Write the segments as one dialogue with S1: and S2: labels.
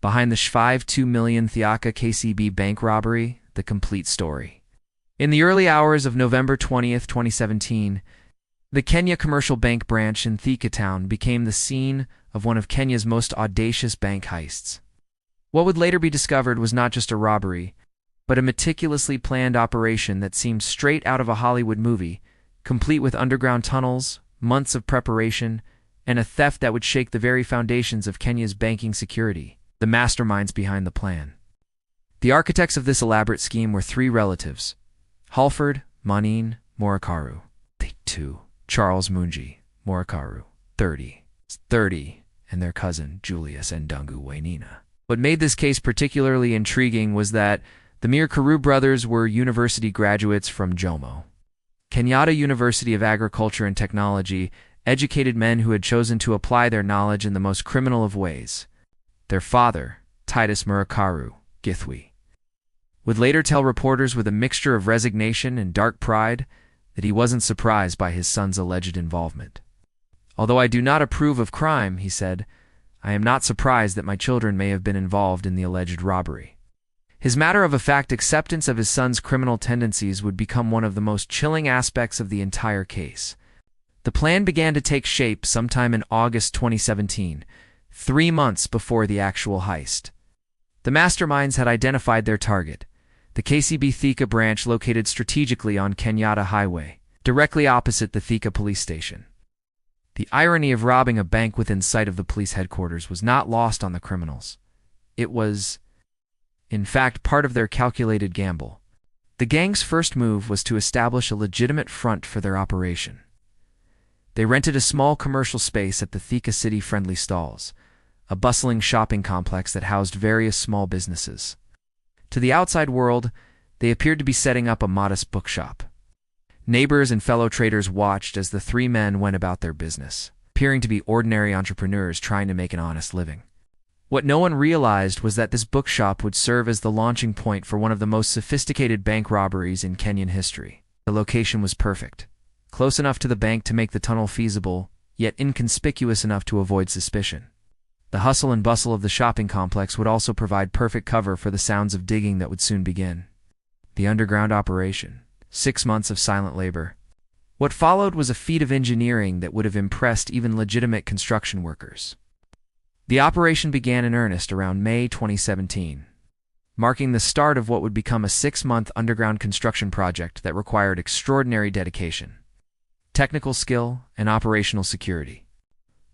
S1: Behind the Sh52 million Thika KCB bank robbery, the complete story. In the early hours of November 20th, 2017, the Kenya Commercial Bank branch in Thika town became the scene of one of Kenya's most audacious bank heists. What would later be discovered was not just a robbery, but a meticulously planned operation that seemed straight out of a Hollywood movie, complete with underground tunnels, months of preparation, and a theft that would shake the very foundations of Kenya's banking security. The masterminds behind the plan. The architects of this elaborate scheme were three relatives: Halford and Murakaru, 2, Charles Ndung'u Wainaina, 30, and their cousin Julius Ndung'u Wainaina. What made this case particularly intriguing was that the Murakaru brothers were university graduates from Jomo, Kenyatta University of Agriculture and Technology, educated men who had chosen to apply their knowledge in the most criminal of ways. Their father, Titus Murakaru, Githwe, would later tell reporters with a mixture of resignation and dark pride that he wasn't surprised by his son's alleged involvement. "Although I do not approve of crime," he said, "I am not surprised that my children may have been involved in the alleged robbery." His matter-of-fact acceptance of his son's criminal tendencies would become one of the most chilling aspects of the entire case. The plan began to take shape sometime in August 2017, 3 months before the actual heist. The masterminds had identified their target, the KCB Thika branch located strategically on Kenyatta Highway, directly opposite the Thika police station. The irony of robbing a bank within sight of the police headquarters was not lost on the criminals. It was, in fact, part of their calculated gamble. The gang's first move was to establish a legitimate front for their operation. They rented a small commercial space at the Thika City-friendly stalls, a bustling shopping complex that housed various small businesses. To the outside world, they appeared to be setting up a modest bookshop. Neighbors and fellow traders watched as the three men went about their business, appearing to be ordinary entrepreneurs trying to make an honest living. What no one realized was that this bookshop would serve as the launching point for one of the most sophisticated bank robberies in Kenyan history. The location was perfect, close enough to the bank to make the tunnel feasible, yet inconspicuous enough to avoid suspicion. The hustle and bustle of the shopping complex would also provide perfect cover for the sounds of digging that would soon begin. The underground operation, 6 months of silent labor. What followed was a feat of engineering that would have impressed even legitimate construction workers. The operation began in earnest around May 2017, marking the start of what would become a 6-month underground construction project that required extraordinary dedication, technical skill, and operational security.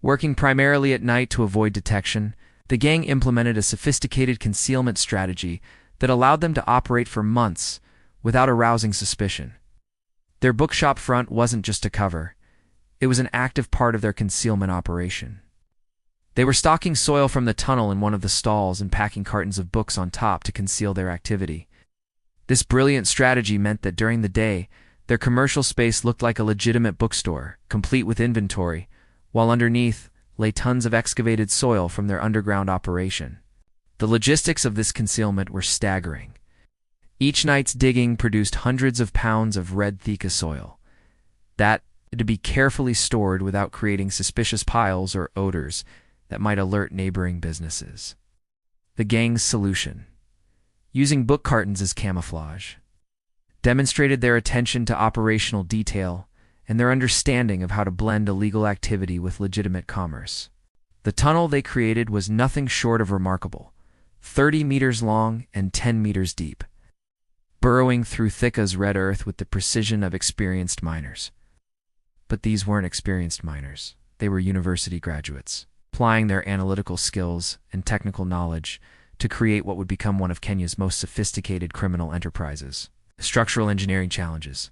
S1: Working primarily at night to avoid detection, the gang implemented a sophisticated concealment strategy that allowed them to operate for months without arousing suspicion. Their bookshop front wasn't just a cover, it was an active part of their concealment operation. They were stocking soil from the tunnel in one of the stalls and packing cartons of books on top to conceal their activity. This brilliant strategy meant that during the day, their commercial space looked like a legitimate bookstore, complete with inventory, while underneath lay tons of excavated soil from their underground operation. The logistics of this concealment were staggering. Each night's digging produced hundreds of pounds of red Thika soil that had to be carefully stored without creating suspicious piles or odors that might alert neighboring businesses. The gang's solution, using book cartons as camouflage, demonstrated their attention to operational detail and their understanding of how to blend illegal activity with legitimate commerce. The tunnel they created was nothing short of remarkable, 30 meters long and 10 meters deep, burrowing through Thika's red earth with the precision of experienced miners. But these weren't experienced miners. They were university graduates, applying their analytical skills and technical knowledge to create what would become one of Kenya's most sophisticated criminal enterprises. Structural engineering challenges.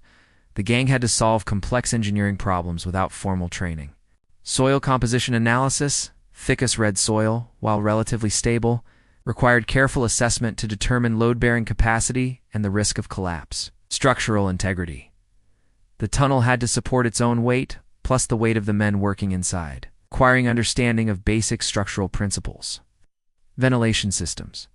S1: The gang had to solve complex engineering problems without formal training. Soil composition analysis, Thika's red soil, while relatively stable, required careful assessment to determine load-bearing capacity and the risk of collapse. Structural integrity. The tunnel had to support its own weight, plus the weight of the men working inside, requiring understanding of basic structural principles. Ventilation systems.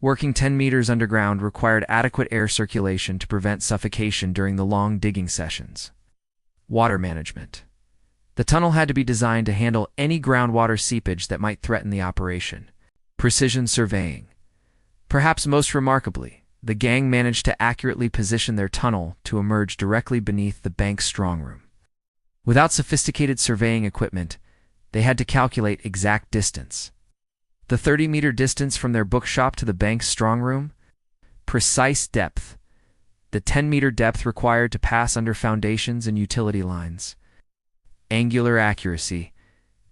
S1: Working 10 meters underground required adequate air circulation to prevent suffocation during the long digging sessions. Water management. The tunnel had to be designed to handle any groundwater seepage that might threaten the operation. Precision surveying. Perhaps most remarkably, the gang managed to accurately position their tunnel to emerge directly beneath the bank's strongroom. Without sophisticated surveying equipment, they had to calculate exact distance. The 30-meter distance from their bookshop to the bank's strongroom, precise depth, the 10-meter depth required to pass under foundations and utility lines, angular accuracy,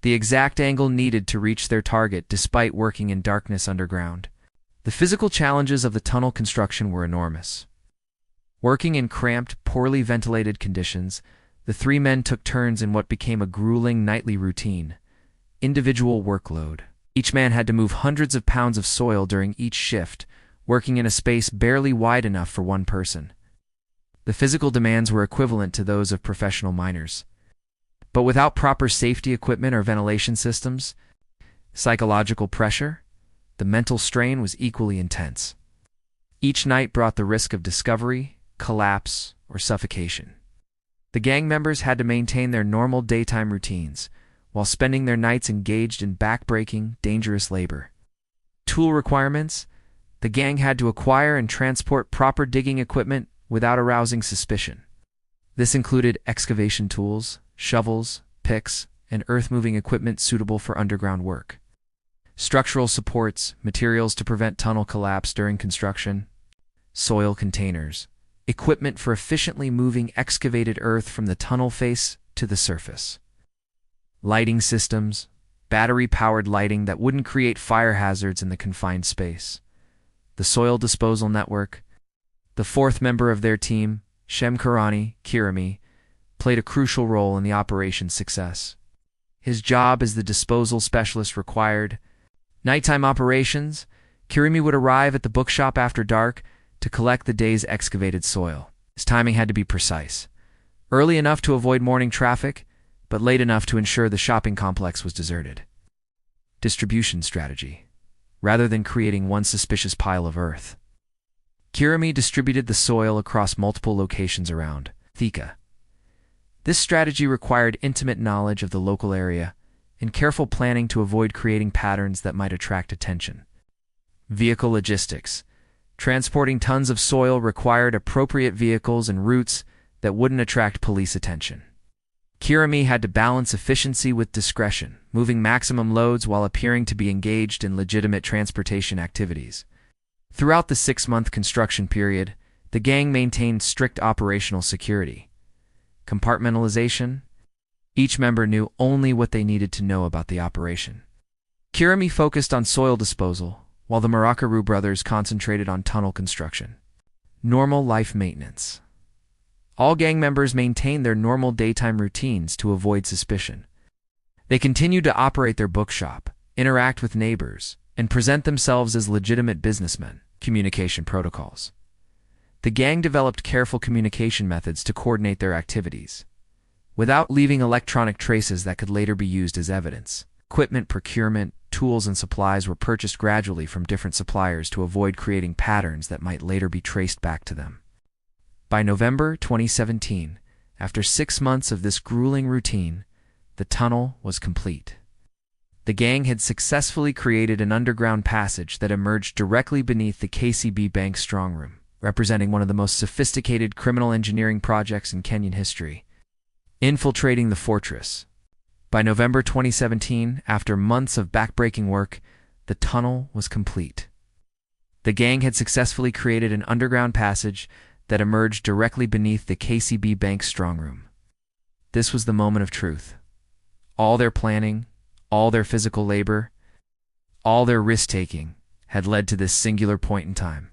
S1: the exact angle needed to reach their target despite working in darkness underground. The physical challenges of the tunnel construction were enormous. Working in cramped, poorly ventilated conditions, the three men took turns in what became a grueling nightly routine. Individual workload. Each man had to move hundreds of pounds of soil during each shift, working in a space barely wide enough for one person. The physical demands were equivalent to those of professional miners. But without proper safety equipment or ventilation systems, psychological pressure, the mental strain was equally intense. Each night brought the risk of discovery, collapse, or suffocation. The gang members had to maintain their normal daytime routines, while spending their nights engaged in back-breaking, dangerous labor. Tool requirements. The gang had to acquire and transport proper digging equipment without arousing suspicion. This included excavation tools, shovels, picks, and earth-moving equipment suitable for underground work. Structural supports, materials to prevent tunnel collapse during construction, soil containers, equipment for efficiently moving excavated earth from the tunnel face to the surface. Lighting systems, battery-powered lighting that wouldn't create fire hazards in the confined space. The soil disposal network. The fourth member of their team, Kirami, played a crucial role in the operation's success. His job as the disposal specialist required nighttime operations. Kirami would arrive at the bookshop after dark to collect the day's excavated soil. His timing had to be precise. Early enough to avoid morning traffic, but late enough to ensure the shopping complex was deserted. Distribution strategy. Rather than creating one suspicious pile of earth, Kirami distributed the soil across multiple locations around Thika. This strategy required intimate knowledge of the local area and careful planning to avoid creating patterns that might attract attention. Vehicle logistics. Transporting tons of soil required appropriate vehicles and routes that wouldn't attract police attention. Kirami had to balance efficiency with discretion, moving maximum loads while appearing to be engaged in legitimate transportation activities. Throughout the 6-month construction period, the gang maintained strict operational security. Compartmentalization. Each member knew only what they needed to know about the operation. Kirami focused on soil disposal, while the Murakaru brothers concentrated on tunnel construction. Normal life maintenance. All gang members maintained their normal daytime routines to avoid suspicion. They continued to operate their bookshop, interact with neighbors, and present themselves as legitimate businessmen. Communication protocols. The gang developed careful communication methods to coordinate their activities, without leaving electronic traces that could later be used as evidence. Equipment procurement, tools, and supplies were purchased gradually from different suppliers to avoid creating patterns that might later be traced back to them. By November 2017, after 6 months of this grueling routine, the tunnel was complete. The gang had successfully created an underground passage that emerged directly beneath the KCB Bank strongroom, representing one of the most sophisticated criminal engineering projects in Kenyan history. Infiltrating the fortress. By November 2017, after months of backbreaking work, the tunnel was complete. The gang had successfully created an underground passage that emerged directly beneath the KCB Bank strongroom. This was the moment of truth. All their planning, all their physical labor, all their risk-taking had led to this singular point in time.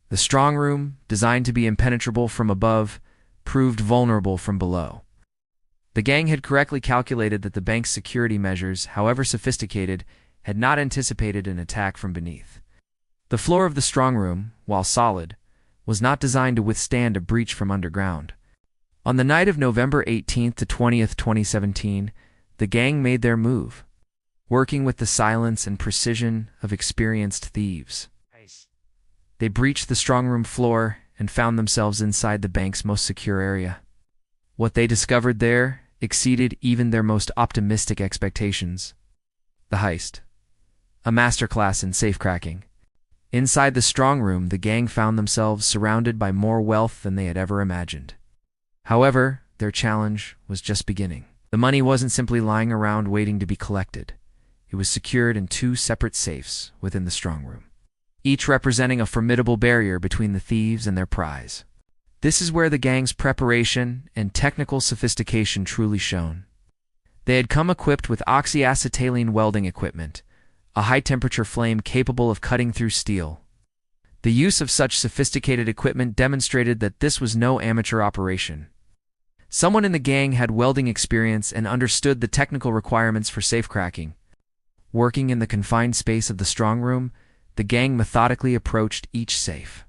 S1: The strongroom, designed to be impenetrable from above, proved vulnerable from below. The gang had correctly calculated that the bank's security measures, however sophisticated, had not anticipated an attack from beneath. The floor of the strongroom, while solid, was not designed to withstand a breach from underground. On the night of November 18th to 20th, 2017, the gang made their move, working with the silence and precision of experienced thieves. They breached the strongroom floor and found themselves inside the bank's most secure area. What they discovered there exceeded even their most optimistic expectations. The Heist. a masterclass in safecracking. Inside the strong room, the gang found themselves surrounded by more wealth than they had ever imagined. However, their challenge was just beginning. The money wasn't simply lying around waiting to be collected. It was secured in two separate safes within the strong room, each representing a formidable barrier between the thieves and their prize. This is where the gang's preparation and technical sophistication truly shone. They had come equipped with oxyacetylene welding equipment, a high-temperature flame capable of cutting through steel. The use of such sophisticated equipment demonstrated that this was no amateur operation. Someone in the gang had welding experience and understood the technical requirements for safecracking. Working in the confined space of the strong room, the gang methodically approached each safe.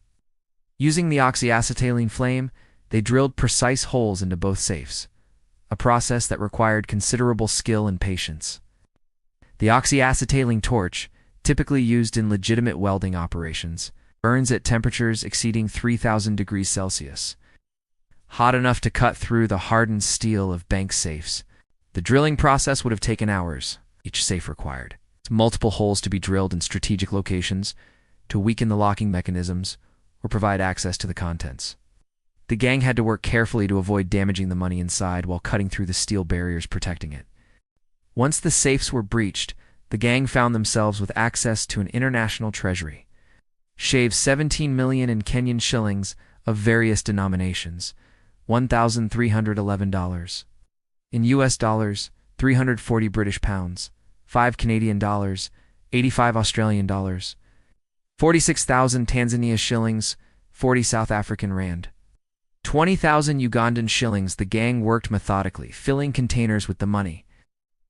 S1: Using the oxyacetylene flame, they drilled precise holes into both safes, a process that required considerable skill and patience. The oxyacetylene torch, typically used in legitimate welding operations, burns at temperatures exceeding 3,000 degrees Celsius, hot enough to cut through the hardened steel of bank safes. The drilling process would have taken hours. Each safe required multiple holes to be drilled in strategic locations to weaken the locking mechanisms or provide access to the contents. The gang had to work carefully to avoid damaging the money inside while cutting through the steel barriers protecting it. Once the safes were breached, the gang found themselves with access to an international treasury. Shave 17 million in Kenyan shillings of various denominations, $1,311. In US dollars, 340 British pounds, 5 Canadian dollars, 85 Australian dollars, 46,000 Tanzania shillings, 40 South African rand, 20,000 Ugandan shillings. The gang worked methodically, filling containers with the money.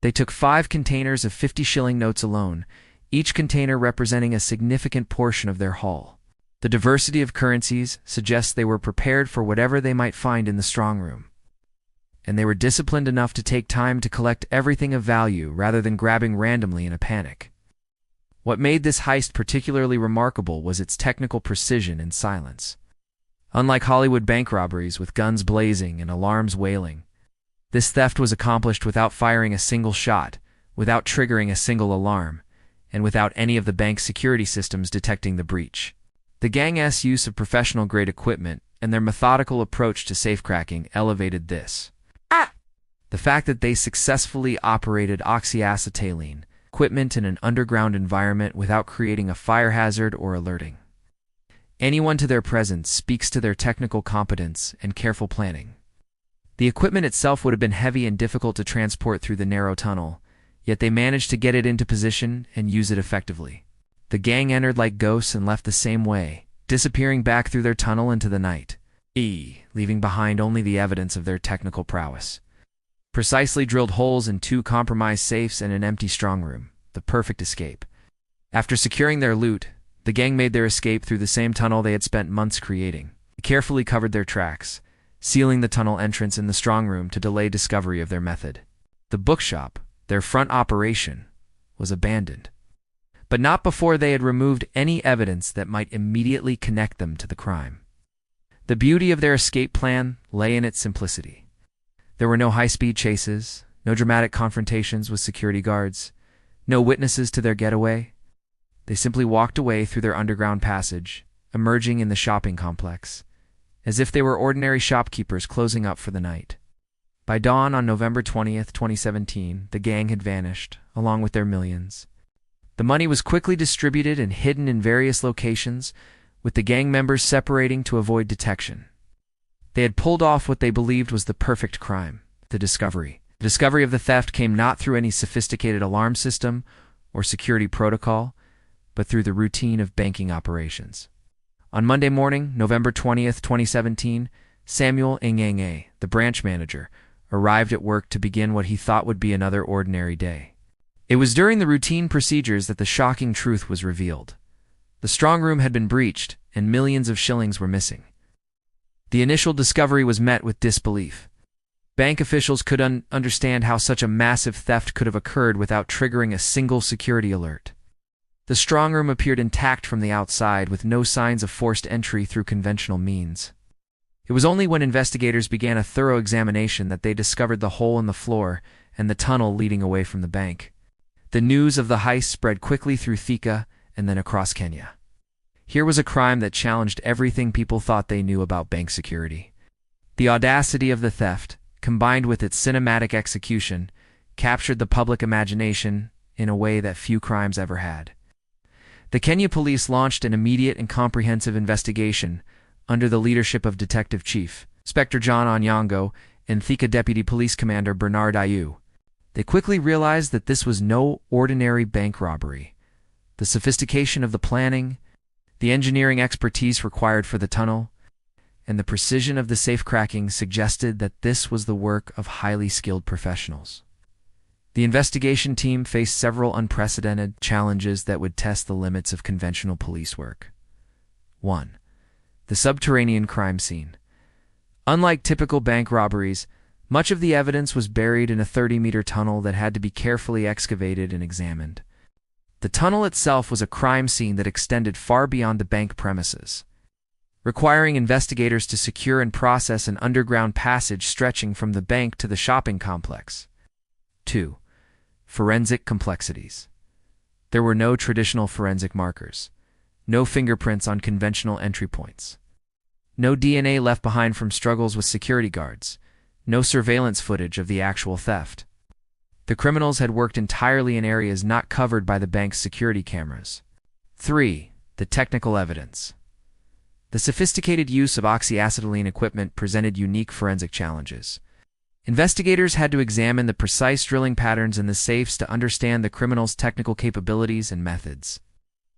S1: They took 5 containers of 50 shilling notes alone, each container representing a significant portion of their haul. The diversity of currencies suggests they were prepared for whatever they might find in the strong room. And they were disciplined enough to take time to collect everything of value rather than grabbing randomly in a panic. What made this heist particularly remarkable was its technical precision and silence. Unlike Hollywood bank robberies with guns blazing and alarms wailing, this theft was accomplished without firing a single shot, without triggering a single alarm, and without any of the bank's security systems detecting the breach. The gang's use of professional-grade equipment and their methodical approach to safecracking elevated this. The fact that they successfully operated oxyacetylene equipment in an underground environment without creating a fire hazard or alerting anyone to their presence speaks to their technical competence and careful planning. The equipment itself would have been heavy and difficult to transport through the narrow tunnel, yet they managed to get it into position and use it effectively. The gang entered like ghosts and left the same way, disappearing back through their tunnel into the night, leaving behind only the evidence of their technical prowess. Precisely drilled holes in 2 compromised safes and an empty strong room, the perfect escape. After securing their loot, the gang made their escape through the same tunnel they had spent months creating. They carefully covered their tracks, sealing the tunnel entrance in the strong room to delay discovery of their method. The bookshop, their front operation, was abandoned, but not before they had removed any evidence that might immediately connect them to the crime. The beauty of their escape plan lay in its simplicity. There were no high-speed chases, no dramatic confrontations with security guards, no witnesses to their getaway. They simply walked away through their underground passage, emerging in the shopping complex, as if they were ordinary shopkeepers closing up for the night. By dawn on November 20th, 2017, the gang had vanished, along with their millions. The money was quickly distributed and hidden in various locations, with the gang members separating to avoid detection. They had pulled off what they believed was the perfect crime, the discovery. The discovery of the theft came not through any sophisticated alarm system or security protocol, but through the routine of banking operations. On Monday morning, November 20th, 2017, Samuel Ndung'u, the branch manager, arrived at work to begin what he thought would be another ordinary day. It was during the routine procedures that the shocking truth was revealed. The strong room had been breached, and millions of shillings were missing. The initial discovery was met with disbelief. Bank officials could understand how such a massive theft could have occurred without triggering a single security alert. The strong room appeared intact from the outside, with no signs of forced entry through conventional means. It was only when investigators began a thorough examination that they discovered the hole in the floor and the tunnel leading away from the bank. The news of the heist spread quickly through Thika and then across Kenya. Here was a crime that challenged everything people thought they knew about bank security. The audacity of the theft, combined with its cinematic execution, captured the public imagination in a way that few crimes ever had. The Kenya police launched an immediate and comprehensive investigation under the leadership of Detective Chief Inspector John Onyango and Thika Deputy Police Commander Bernard Ayew. They quickly realized that this was no ordinary bank robbery. The sophistication of the planning, the engineering expertise required for the tunnel, and the precision of the safe cracking suggested that this was the work of highly skilled professionals. The investigation team faced several unprecedented challenges that would test the limits of conventional police work. 1. The subterranean crime scene. Unlike typical bank robberies, much of the evidence was buried in a 30-meter tunnel that had to be carefully excavated and examined. The tunnel itself was a crime scene that extended far beyond the bank premises, requiring investigators to secure and process an underground passage stretching from the bank to the shopping complex. 2. Forensic complexities. There were no traditional forensic markers, no fingerprints on conventional entry points, no DNA left behind from struggles with security guards, no surveillance footage of the actual theft. The criminals had worked entirely in areas not covered by the bank's security cameras. 3. The technical evidence. The sophisticated use of oxyacetylene equipment presented unique forensic challenges. Investigators had to examine the precise drilling patterns in the safes to understand the criminals' technical capabilities and methods.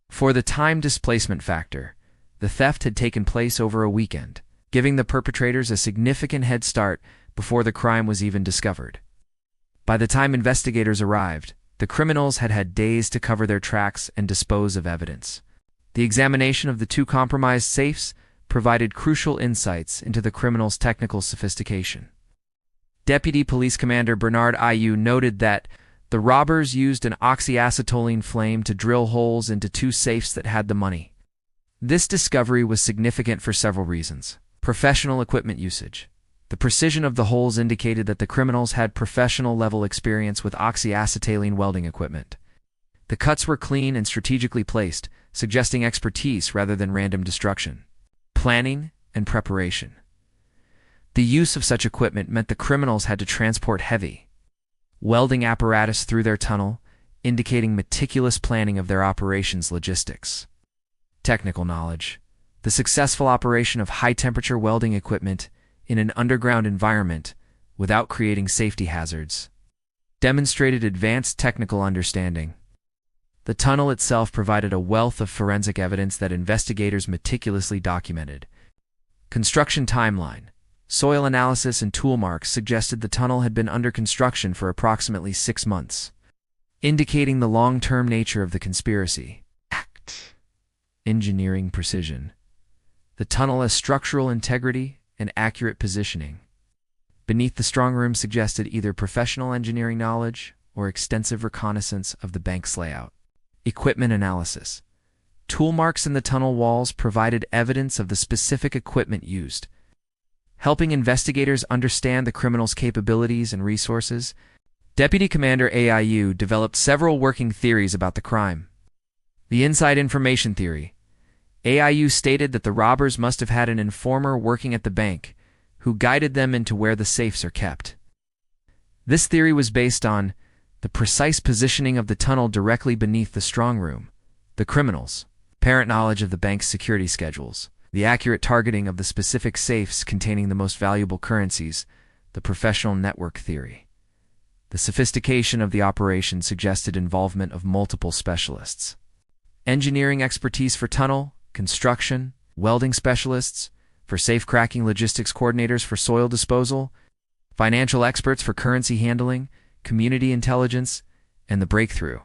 S1: For the time displacement factor, the theft had taken place over a weekend, giving the perpetrators a significant head start before the crime was even discovered. By the time investigators arrived, the criminals had had days to cover their tracks and dispose of evidence. The examination of the two compromised safes provided crucial insights into the criminals' technical sophistication. Deputy Police Commander Bernard Ayew noted that the robbers used an oxyacetylene flame to drill holes into two safes that had the money. This discovery was significant for several reasons. Professional equipment usage. The precision of the holes indicated that the criminals had professional-level experience with oxyacetylene welding equipment. The cuts were clean and strategically placed, suggesting expertise rather than random destruction. Planning and preparation. The use of such equipment meant the criminals had to transport heavy welding apparatus through their tunnel, indicating meticulous planning of their operations logistics. Technical knowledge. The successful operation of high-temperature welding equipment in an underground environment without creating safety hazards demonstrated advanced technical understanding. The tunnel itself provided a wealth of forensic evidence that investigators meticulously documented. Construction timeline. Soil analysis and tool marks suggested the tunnel had been under construction for approximately 6 months, indicating the long-term nature of the conspiracy. Engineering precision. The tunnel has structural integrity and accurate positioning. Beneath the strong room suggested either professional engineering knowledge or extensive reconnaissance of the bank's layout. Equipment analysis. Tool marks in the tunnel walls provided evidence of the specific equipment used, helping investigators understand the criminals' capabilities and resources. Deputy Commander Ayew developed several working theories about the crime. The inside information theory. Ayew stated that the robbers must have had an informer working at the bank who guided them into where the safes are kept. This theory was based on the precise positioning of the tunnel directly beneath the strong room, the criminals' apparent knowledge of the bank's security schedules, the accurate targeting of the specific safes containing the most valuable currencies, the professional network theory. The sophistication of the operation suggested involvement of multiple specialists. Engineering expertise for tunnel, construction, welding specialists, for safe cracking logistics coordinators for soil disposal, financial experts for currency handling, community intelligence, and the breakthrough.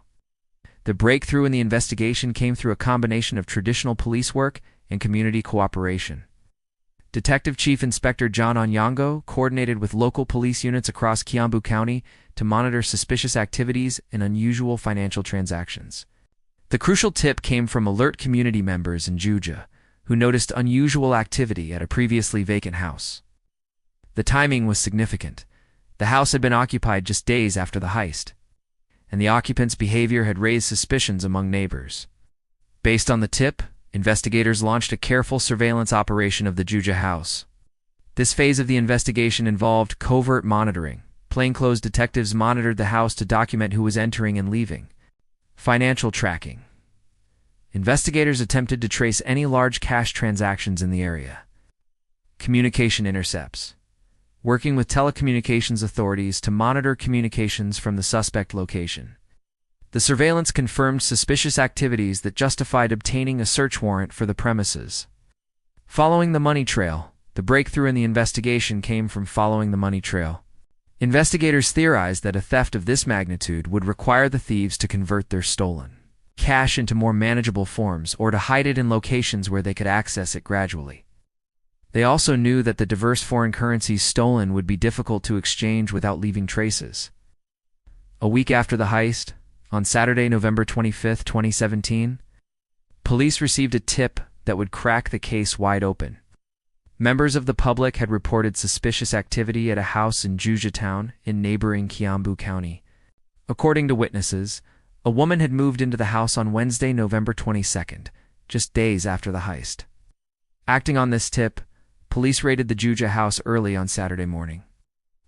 S1: The breakthrough in the investigation came through a combination of traditional police work and community cooperation. Detective Chief Inspector John Onyango coordinated with local police units across Kiambu County to monitor suspicious activities and unusual financial transactions. The crucial tip came from alert community members in Juja, who noticed unusual activity at a previously vacant house. The timing was significant. The house had been occupied just days after the heist. and the occupants' behavior had raised suspicions among neighbors. Based on the tip, investigators launched a careful surveillance operation of the Juja house. This phase of the investigation involved covert monitoring. Plainclothes detectives monitored the house to document who was entering and leaving. Financial tracking. Investigators attempted to trace any large cash transactions in the area. Communication intercepts. Working with telecommunications authorities to monitor communications from the suspect location. The surveillance confirmed suspicious activities that justified obtaining a search warrant for the premises. Following the money trail. The breakthrough in the investigation came from following the money trail. Investigators theorized that a theft of this magnitude would require the thieves to convert their stolen cash into more manageable forms or to hide it in locations where they could access it gradually. They also knew that the diverse foreign currencies stolen would be difficult to exchange without leaving traces. A week after the heist, on Saturday, November 25, 2017, police received a tip that would crack the case wide open. Members of the public had reported suspicious activity at a house in Juja town in neighboring Kiambu County. According to witnesses, a woman had moved into the house on Wednesday, November 22nd, just days after the heist. Acting on this tip, police raided the Juja house early on Saturday morning.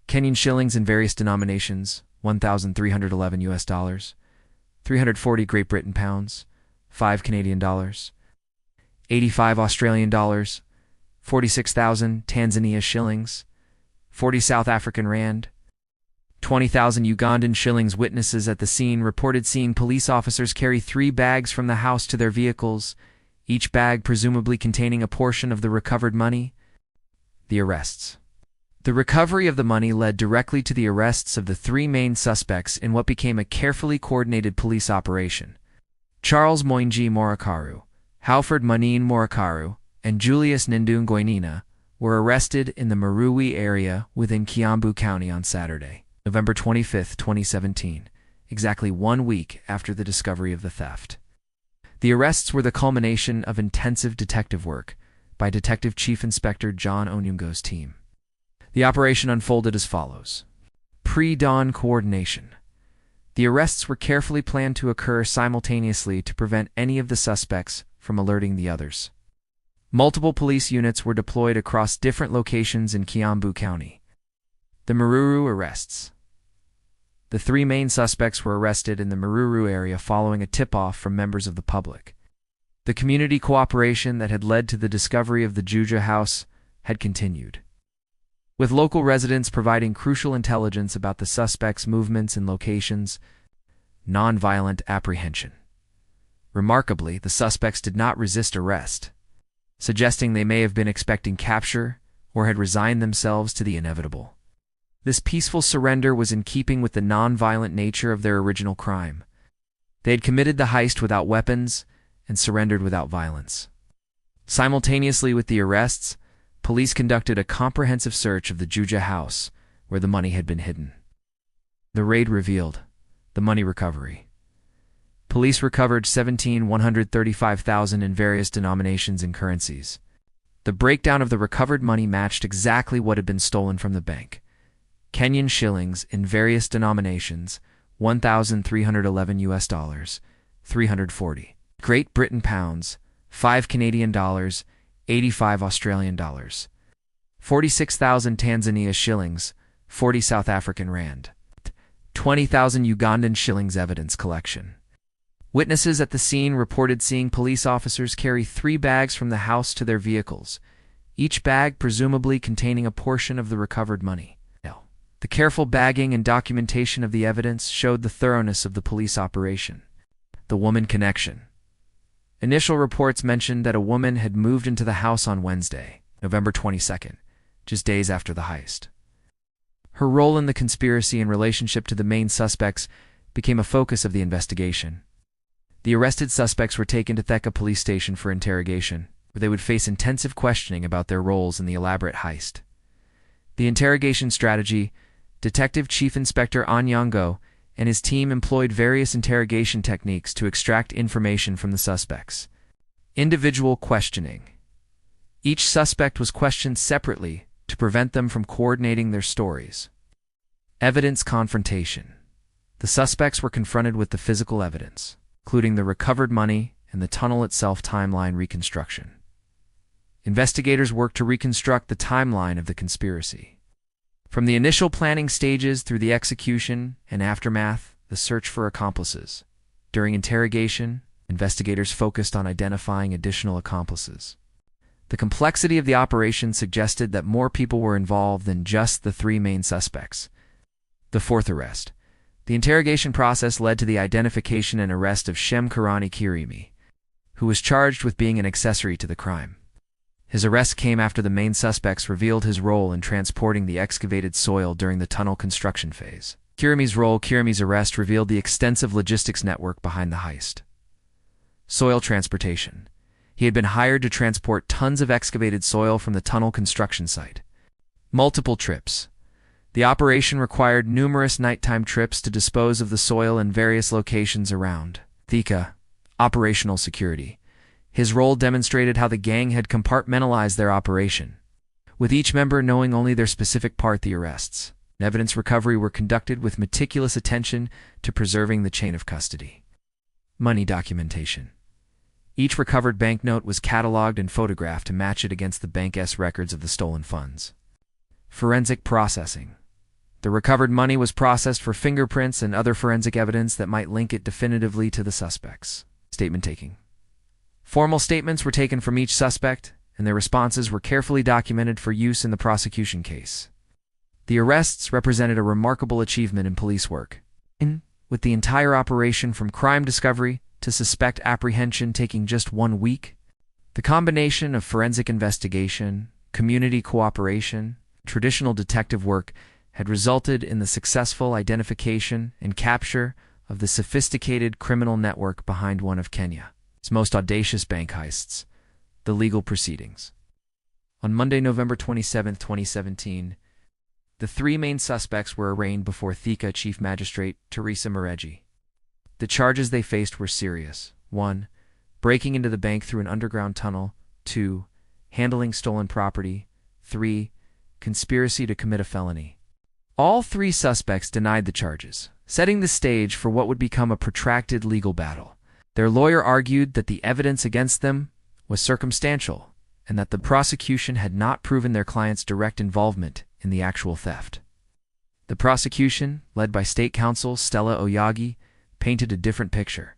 S1: Kenyan shillings in various denominations, $1,311, 340 Great Britain pounds, 5 Canadian dollars, 85 Australian dollars, 46,000 Tanzania shillings, 40 South African rand, 20,000 Ugandan shillings. Witnesses at the scene reported seeing police officers carry 3 bags from the house to their vehicles, each bag presumably containing a portion of the recovered money. The arrests. The recovery of the money led directly to the arrests of the 3 main suspects in what became a carefully coordinated police operation. Charles Ndung'u Wainaina, Halford and Murakaru, and Julius Ndung'u Wainaina were arrested in the Marui area within Kiambu County on Saturday, November 25, 2017, exactly 1 week after the discovery of the theft. The arrests were the culmination of intensive detective work by Detective Chief Inspector John Onungo's team. The operation unfolded as follows. Pre-dawn coordination. The arrests were carefully planned to occur simultaneously to prevent any of the suspects from alerting the others. Multiple police units were deployed across different locations in Kiambu County. The Maruru arrests. The 3 main suspects were arrested in the Maruru area following a tip-off from members of the public. The community cooperation that had led to the discovery of the Juja house had continued, with local residents providing crucial intelligence about the suspects' movements and locations. Nonviolent apprehension. Remarkably, the suspects did not resist arrest, suggesting they may have been expecting capture or had resigned themselves to the inevitable. This peaceful surrender was in keeping with the nonviolent nature of their original crime. They had committed the heist without weapons and surrendered without violence. Simultaneously with the arrests, police conducted a comprehensive search of the Juja house where the money had been hidden. The raid revealed the money recovery. Police recovered $1,735,000 in various denominations and currencies. The breakdown of the recovered money matched exactly what had been stolen from the bank. Kenyan shillings in various denominations, $1,311, 340. Great Britain pounds, 5 Canadian dollars, 85 Australian dollars. 46,000 Tanzania shillings, 40 South African rand. 20,000 Ugandan shillings. Evidence collection. Witnesses at the scene reported seeing police officers carry 3 bags from the house to their vehicles, each bag presumably containing a portion of the recovered money. The careful bagging and documentation of the evidence showed the thoroughness of the police operation. The woman connection. Initial reports mentioned that a woman had moved into the house on Wednesday, November 22nd, just days after the heist. Her role in the conspiracy in relationship to the main suspects became a focus of the investigation. The arrested suspects were taken to Thika police station for interrogation, where they would face intensive questioning about their roles in the elaborate heist. The interrogation strategy. Detective Chief Inspector Onyango and his team employed various interrogation techniques to extract information from the suspects. Individual questioning. Each suspect was questioned separately to prevent them from coordinating their stories. Evidence confrontation. The suspects were confronted with the physical evidence, including the recovered money and the tunnel itself timeline reconstruction. Investigators worked to reconstruct the timeline of the conspiracy. From the initial planning stages through the execution and aftermath, the search for accomplices. During interrogation, investigators focused on identifying additional accomplices. The complexity of the operation suggested that more people were involved than just the three main suspects. The fourth arrest. The interrogation process led to the identification and arrest of Sh52 Kirimi, who was charged with being an accessory to the crime. His arrest came after the main suspects revealed his role in transporting the excavated soil during the tunnel construction phase. Kirimi's arrest revealed the extensive logistics network behind the heist. Soil transportation. He had been hired to transport tons of excavated soil from the tunnel construction site. Multiple trips. The operation required numerous nighttime trips to dispose of the soil in various locations around Thika. Operational security. His role demonstrated how the gang had compartmentalized their operation, with each member knowing only their specific part. The arrests and evidence recovery were conducted with meticulous attention to preserving the chain of custody. Money documentation. Each recovered banknote was cataloged and photographed to match it against the bank's records of the stolen funds. Forensic processing. The recovered money was processed for fingerprints and other forensic evidence that might link it definitively to the suspects. Statement taking. Formal statements were taken from each suspect, and their responses were carefully documented for use in the prosecution case. The arrests represented a remarkable achievement in police work, with the entire operation from crime discovery to suspect apprehension taking just 1 week. The combination of forensic investigation, community cooperation, traditional detective work had resulted in the successful identification and capture of the sophisticated criminal network behind one of Kenya's most audacious bank heists, the legal proceedings. On Monday, November 27, 2017, the three main suspects were arraigned before Thika Chief Magistrate Teresa Mureji. The charges they faced were serious. 1. Breaking into the bank through an underground tunnel. 2. Handling stolen property. 3. Conspiracy to commit a felony. All three suspects denied the charges, setting the stage for what would become a protracted legal battle. Their lawyer argued that the evidence against them was circumstantial and that the prosecution had not proven their client's direct involvement in the actual theft. The prosecution, led by State Counsel Stella Oyagi, painted a different picture.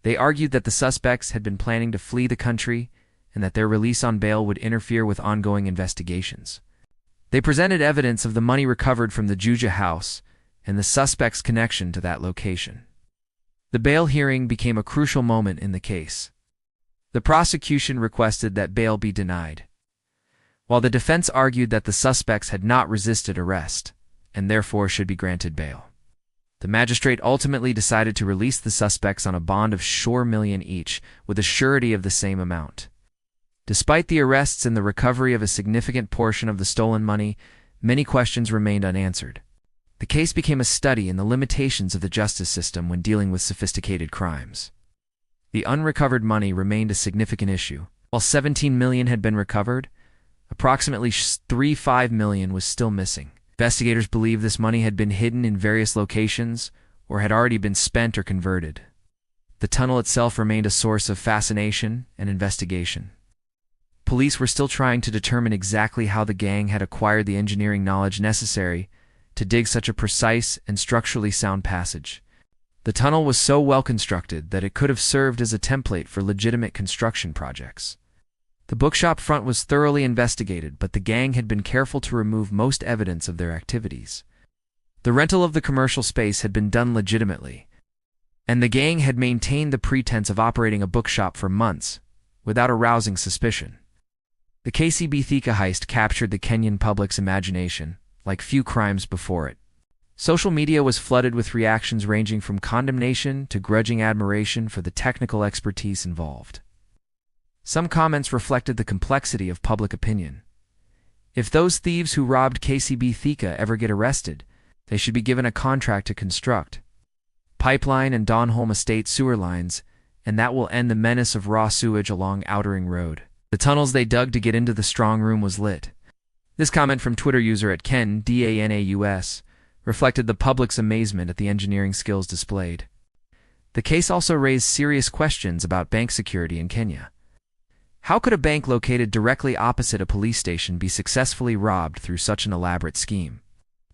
S1: They argued that the suspects had been planning to flee the country and that their release on bail would interfere with ongoing investigations. They presented evidence of the money recovered from the Juja house and the suspect's connection to that location. The bail hearing became a crucial moment in the case. The prosecution requested that bail be denied, while the defense argued that the suspects had not resisted arrest and therefore should be granted bail. The magistrate ultimately decided to release the suspects on a bond of $4 million each, with a surety of the same amount. Despite the arrests and the recovery of a significant portion of the stolen money, many questions remained unanswered. The case became a study in the limitations of the justice system when dealing with sophisticated crimes. The unrecovered money remained a significant issue. While $17 million had been recovered, approximately $35 million was still missing. Investigators believe this money had been hidden in various locations or had already been spent or converted. The tunnel itself remained a source of fascination and investigation. Police were still trying to determine exactly how the gang had acquired the engineering knowledge necessary to dig such a precise and structurally sound passage. The tunnel was so well constructed that it could have served as a template for legitimate construction projects. The bookshop front was thoroughly investigated, but the gang had been careful to remove most evidence of their activities. The rental of the commercial space had been done legitimately, and the gang had maintained the pretense of operating a bookshop for months without arousing suspicion. The KCB Thika heist captured the Kenyan public's imagination like few crimes before it. Social media was flooded with reactions ranging from condemnation to grudging admiration for the technical expertise involved. Some comments reflected the complexity of public opinion. If those thieves who robbed KCB Thika ever get arrested, they should be given a contract to construct pipeline and Donholm Estate sewer lines, and that will end the menace of raw sewage along Outering Road. The tunnels they dug to get into the strong room was lit. This comment from Twitter user @KenDanaus reflected the public's amazement at the engineering skills displayed. The case also raised serious questions about bank security in Kenya. How could a bank located directly opposite a police station be successfully robbed through such an elaborate scheme?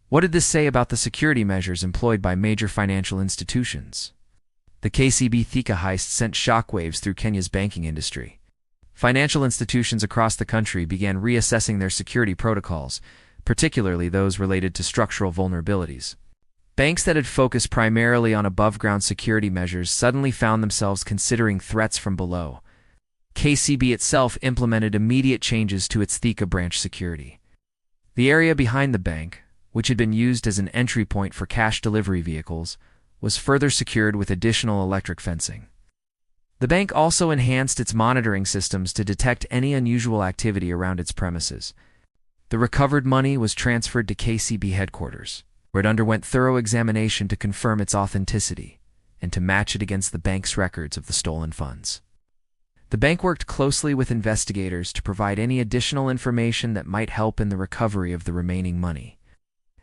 S1: What did this say about the security measures employed by major financial institutions? The KCB Thika heist sent shockwaves through Kenya's banking industry. Financial institutions across the country began reassessing their security protocols, particularly those related to structural vulnerabilities. Banks that had focused primarily on above-ground security measures suddenly found themselves considering threats from below. KCB itself implemented immediate changes to its Thika branch security. The area behind the bank, which had been used as an entry point for cash delivery vehicles, was further secured with additional electric fencing. The bank also enhanced its monitoring systems to detect any unusual activity around its premises. The recovered money was transferred to KCB headquarters, where it underwent thorough examination to confirm its authenticity and to match it against the bank's records of the stolen funds. The bank worked closely with investigators to provide any additional information that might help in the recovery of the remaining money.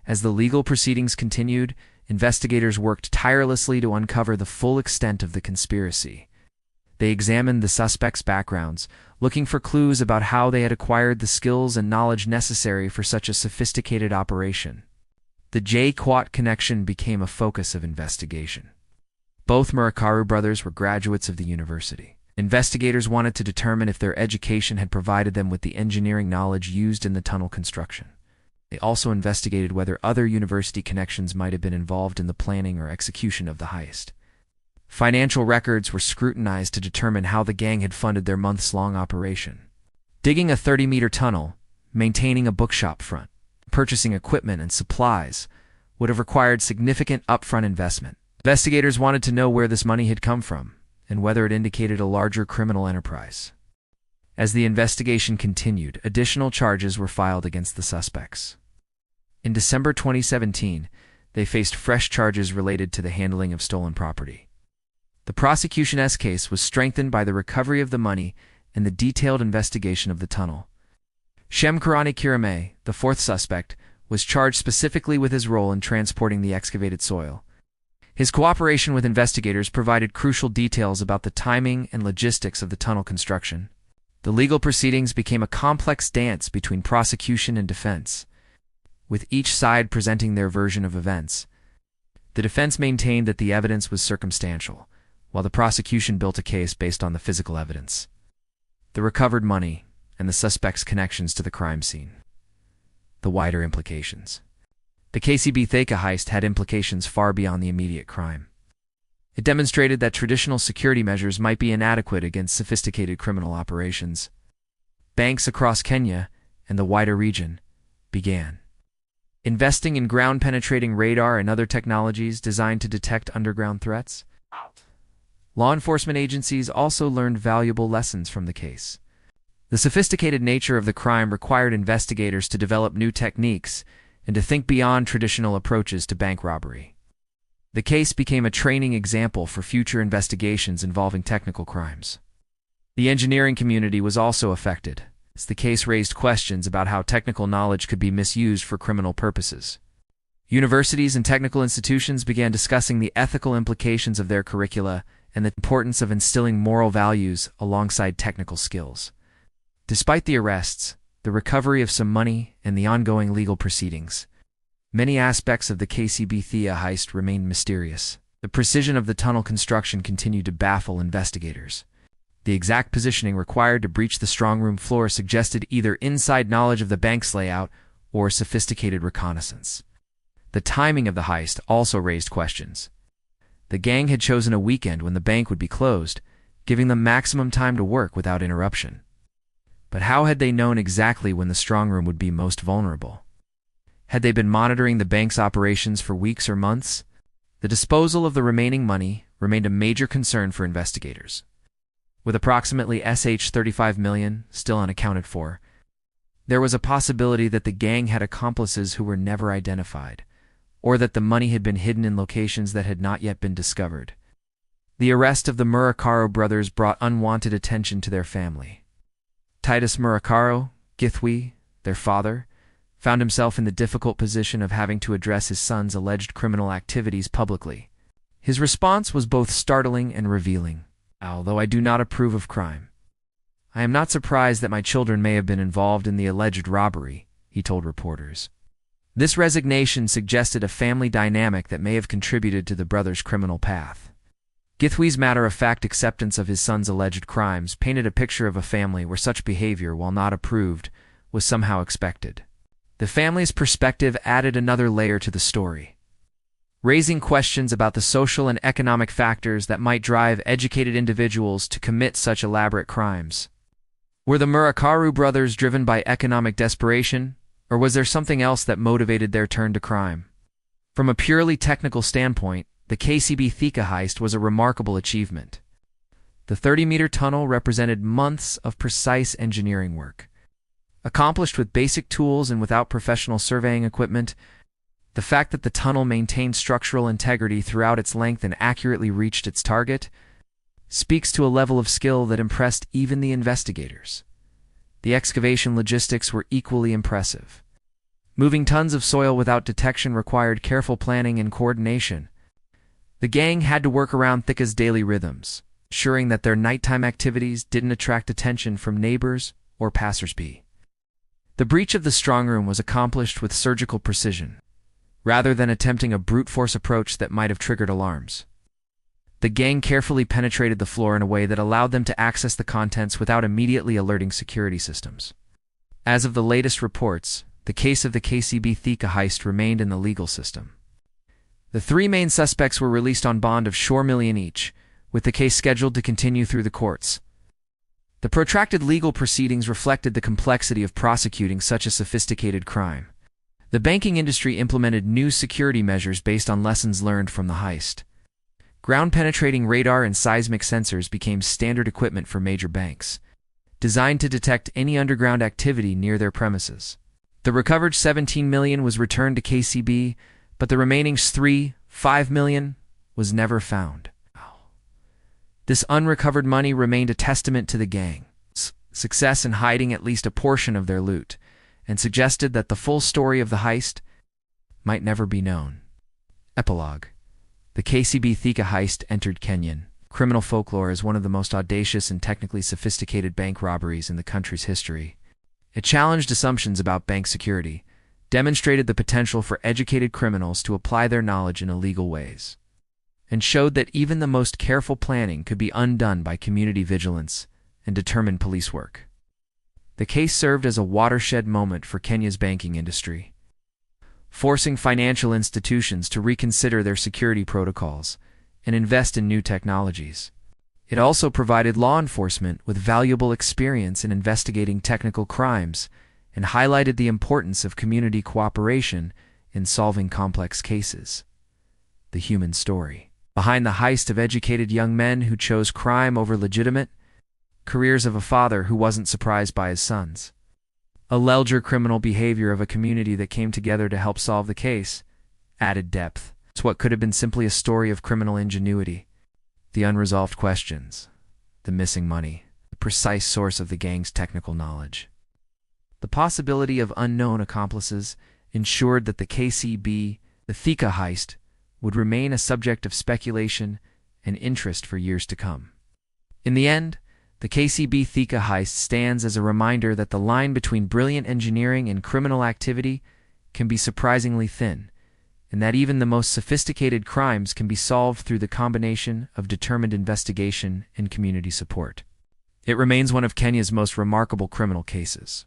S1: As the legal proceedings continued, investigators worked tirelessly to uncover the full extent of the conspiracy. They examined the suspects' backgrounds, looking for clues about how they had acquired the skills and knowledge necessary for such a sophisticated operation. The J-Quat connection became a focus of investigation. Both Murakaru brothers were graduates of the university. Investigators wanted to determine if their education had provided them with the engineering knowledge used in the tunnel construction. They also investigated whether other university connections might have been involved in the planning or execution of the heist. Financial records were scrutinized to determine how the gang had funded their months-long operation. Digging a 30-meter tunnel, maintaining a bookshop front, purchasing equipment and supplies would have required significant upfront investment. Investigators wanted to know where this money had come from and whether it indicated a larger criminal enterprise. As the investigation continued, additional charges were filed against the suspects. In December 2017, they faced fresh charges related to the handling of stolen property. The prosecution's case was strengthened by the recovery of the money and the detailed investigation of the tunnel. Sh52, the fourth suspect, was charged specifically with his role in transporting the excavated soil. His cooperation with investigators provided crucial details about the timing and logistics of the tunnel construction. The legal proceedings became a complex dance between prosecution and defense, with each side presenting their version of events. The defense maintained that the evidence was circumstantial, while the prosecution built a case based on the physical evidence, the recovered money, and the suspect's connections to the crime scene. The wider implications. The KCB Thika heist had implications far beyond the immediate crime. It demonstrated that traditional security measures might be inadequate against sophisticated criminal operations. Banks across Kenya and the wider region began investing in ground-penetrating radar and other technologies designed to detect underground threats. Law enforcement agencies also learned valuable lessons from the case. The sophisticated nature of the crime required investigators to develop new techniques and to think beyond traditional approaches to bank robbery. The case became a training example for future investigations involving technical crimes. The engineering community was also affected, as the case raised questions about how technical knowledge could be misused for criminal purposes. Universities and technical institutions began discussing the ethical implications of their curricula and the importance of instilling moral values alongside technical skills. Despite the arrests, the recovery of some money, and the ongoing legal proceedings, many aspects of the KCB Thika heist remained mysterious. The precision of the tunnel construction continued to baffle investigators. The exact positioning required to breach the strongroom floor suggested either inside knowledge of the bank's layout or sophisticated reconnaissance. The timing of the heist also raised questions. The gang had chosen a weekend when the bank would be closed, giving them maximum time to work without interruption. But how had they known exactly when the strongroom would be most vulnerable? Had they been monitoring the bank's operations for weeks or months? The disposal of the remaining money remained a major concern for investigators. With approximately Sh35 million still unaccounted for, there was a possibility that the gang had accomplices who were never identified, or that the money had been hidden in locations that had not yet been discovered. The arrest of the Murakaru brothers brought unwanted attention to their family. Titus Murakaru, Githwe, their father, found himself in the difficult position of having to address his son's alleged criminal activities publicly. His response was both startling and revealing. "Although I do not approve of crime, I am not surprised that my children may have been involved in the alleged robbery," he told reporters. This resignation suggested a family dynamic that may have contributed to the brothers' criminal path. Githwe's matter-of-fact acceptance of his son's alleged crimes painted a picture of a family where such behavior, while not approved, was somehow expected. The family's perspective added another layer to the story, raising questions about the social and economic factors that might drive educated individuals to commit such elaborate crimes. Were the Murakaru brothers driven by economic desperation, or was there something else that motivated their turn to crime? From a purely technical standpoint, the KCB Thika heist was a remarkable achievement. The 30-meter tunnel represented months of precise engineering work. Accomplished with basic tools and without professional surveying equipment, the fact that the tunnel maintained structural integrity throughout its length and accurately reached its target speaks to a level of skill that impressed even the investigators. The excavation logistics were equally impressive. Moving tons of soil without detection required careful planning and coordination. The gang had to work around Thika's daily rhythms, ensuring that their nighttime activities didn't attract attention from neighbors or passersby. The breach of the strongroom was accomplished with surgical precision, rather than attempting a brute force approach that might have triggered alarms. The gang carefully penetrated the floor in a way that allowed them to access the contents without immediately alerting security systems. As of the latest reports, the case of the KCB Thika heist remained in the legal system. The three main suspects were released on bond of $4 million each, with the case scheduled to continue through the courts. The protracted legal proceedings reflected the complexity of prosecuting such a sophisticated crime. The banking industry implemented new security measures based on lessons learned from the heist. Ground-penetrating radar and seismic sensors became standard equipment for major banks, designed to detect any underground activity near their premises. The recovered $17 million was returned to KCB, but the remaining $5 million was never found. This unrecovered money remained a testament to the gang's success in hiding at least a portion of their loot, and suggested that the full story of the heist might never be known. Epilogue. The KCB Thika heist entered Kenyan criminal folklore as one of the most audacious and technically sophisticated bank robberies in the country's history. It challenged assumptions about bank security, demonstrated the potential for educated criminals to apply their knowledge in illegal ways, and showed that even the most careful planning could be undone by community vigilance and determined police work. The case served as a watershed moment for Kenya's banking industry, forcing financial institutions to reconsider their security protocols and invest in new technologies. It also provided law enforcement with valuable experience in investigating technical crimes and highlighted the importance of community cooperation in solving complex cases. The human story behind the heist of educated young men who chose crime over legitimate careers, of a father who wasn't surprised by his sons, a ledger criminal behavior of a community that came together to help solve the case, added depth to what could have been simply a story of criminal ingenuity. The unresolved questions, the missing money, the precise source of the gang's technical knowledge, the possibility of unknown accomplices ensured that the KCB, the Thika heist, would remain a subject of speculation and interest for years to come. In the end, the KCB Thika heist stands as a reminder that the line between brilliant engineering and criminal activity can be surprisingly thin, and that even the most sophisticated crimes can be solved through the combination of determined investigation and community support. It remains one of Kenya's most remarkable criminal cases,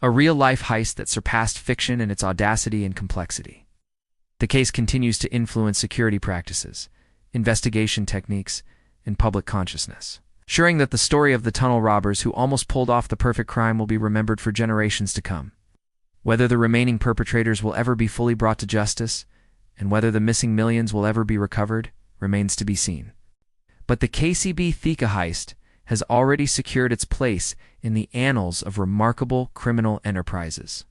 S1: a real-life heist that surpassed fiction in its audacity and complexity. The case continues to influence security practices, investigation techniques, and public consciousness, ensuring that the story of the tunnel robbers who almost pulled off the perfect crime will be remembered for generations to come. Whether the remaining perpetrators will ever be fully brought to justice, and whether the missing millions will ever be recovered, remains to be seen. But the KCB Thika heist has already secured its place in the annals of remarkable criminal enterprises,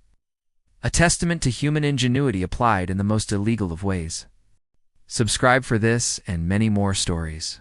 S1: a testament to human ingenuity applied in the most illegal of ways. Subscribe for this and many more stories.